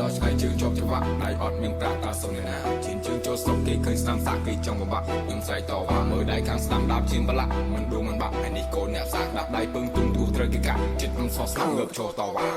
ដល់ឆ្ងាយជើងជាប់ច្បាក់ដៃអត់មានប្រាក់តាសុំអ្នកណាជិនជើងចូលស្រុកគេឃើញស្នាមសាក់គេចង់បបាក់ខ្ញុំស្រែកតវ៉ាមើលដៃខាងស្ដាំដាបជាបលាក់មិនដួលមិនបាក់ឯនេះកូនអ្នកសាក់ដាក់ដៃពឹងទុំទូត្រូវគេកាក់ចិត្តខ្ញុំសោះស្នាមងើបចូលតវ៉ា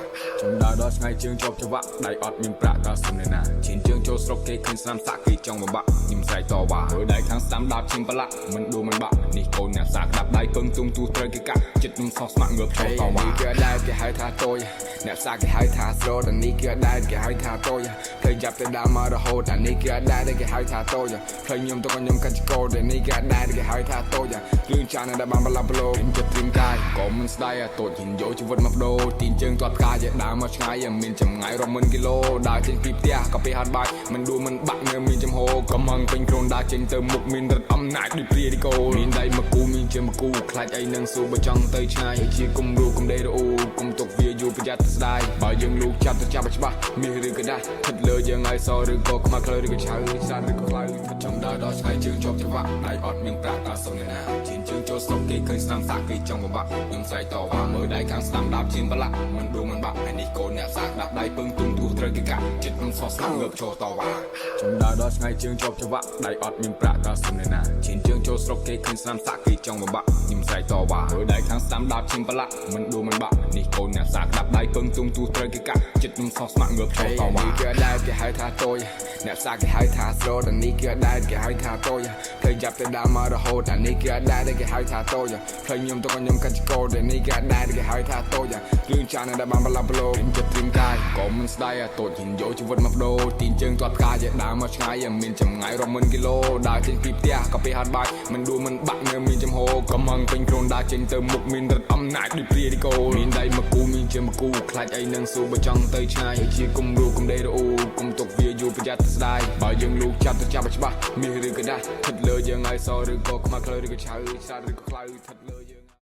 ចំដើរដល់ឆ្ងាយជើងជាប់ច្បាក់ដៃអត់មានប្រាក់តាសុំអ្នកណាជិនជើងចូលស្រុកគេឃើញស្នាមសាក់គេចង់បបាក់ខ្ញុំស្រែកតវ៉ាមើលដៃខាងស្ដាំដាបជាបលាក់មិនដួលមិនបាក់នេះកូនអ្នកសាក់ដាក់ដៃពឹងទុំទូត្រូវគេកាក់ចិត្តខ្ញុំសោះស្នាមងើបចូលតវ៉ាគេដែរគេហៅថាតូចអ្នកសាក់គេហៅថាស្រោតនេះគេដែរគេហៅថាតូចเคยจับแต่ดาวมารโหดอันนี้ก็ได้ได้แค่หายท่าโตอย่างเคยยมตัวกันยมกันจะโกดอันนี้ก็ได้ได้แค่หายท่าโตอย่างคลื่นจานได้บางบลาบโลเป็นจุดริมกายก็มันสไตล์ตัวหินโยชีวิตมาโดตีนเชิงตัวกายจะดาวมาใช้ยังมีจำไงรอมันกิโลดาวเจนปีเตี้ยก็ไปหาดใบมันดูมันบักเนื้อมีจำโหก็มังเป็นโครนดาวเจนเติมมุกมินรัดอำนาจดิเปรียดิโกมีได้มากูมีเจมากูคลายไอ้นังสู้บะจังเตยชายชีกุมรูกุมเดรูกุมตกเวียอยู่ประหยัดสไตล์บ่ายังลูกจับตัวจับไปบ้ามีหรือก็ได้ทัดเลยยังไงซอหรือก็มาเคยหรือก็ใช้ซาหรือก็คลายจำได้ดอใช้จึงจบจังหวะได้อดมีปราตาสมเนนาชินจึงโจสกเกยเคยสามสักเกยจังหวะยังใส่ต่อว่าเมื่อได้ข้างสามดาบชิมบละมันดูมันบักไอ้นี่โกนเนี่ยสักดับได้ปึ้งตุ้มตูเตยกิกะจิตมันซอสเงือบโชต่อว่าจำได้ดอใช้จึงจบจังหวะได้อดมีปราตาสมเนนาชินจึงโจสกเกยเคยสามสักเกยจังหวะยังใส่ต่อว่าเมื่อได้ข้างสามดาบชิมบละมันดูมันบักนี่โกนเนี่ยสักดับได้ปึ้งตุ้มตูเตยกิกะจิตมันซอสเงือบโชต่อว่าได้แค่หายท่าโตยអ្នកសាគេហៅថាស្រោតនេះគេដែរគេហៅថាតូចเคยจับแต่ดาวมารโหดอันนี้គេដែរគេហៅថាតូចเคยញោមទៅខ្ញុំកាត់ចោលនេះគេដែរគេហៅថាតូចគ្រឿងចានដែលបានបលាបឡូពេញចិត្តត្រៀមកាយក៏មិនស្ដាយតូចហ៊ានយកជីវិតមកបដូរទីនជើងទាត់កាយដើរមកឆ្ងាយមានចម្ងាយរាប់ម៉ឺនគីឡូដើរចេញពីផ្ទះក៏ไปហាត់បាយមិនដួលមិនបាក់នៅមានចំហកំងពេញខ្លួនដើរចេញទៅមុខមានរត់អំណាចដូចព្រាយគោមានដៃមកគូមានជាមកគូខ្លាចអីនឹងស៊ូបើចង់ទៅឆ្ងាយជាគុំរូគុំដេរអូគុំទុកវាយូរប្រយ័ត្នស្ដាយបើយើងលោកចាប់ទៅចាប់ច្បាស់មានឬក៏ដាស់ថិតលើយើងឲ្យសឬក៏ខ្មៅខ្លើឬក៏ឆៅសាឬក៏ខ្លៅថិតលើយើង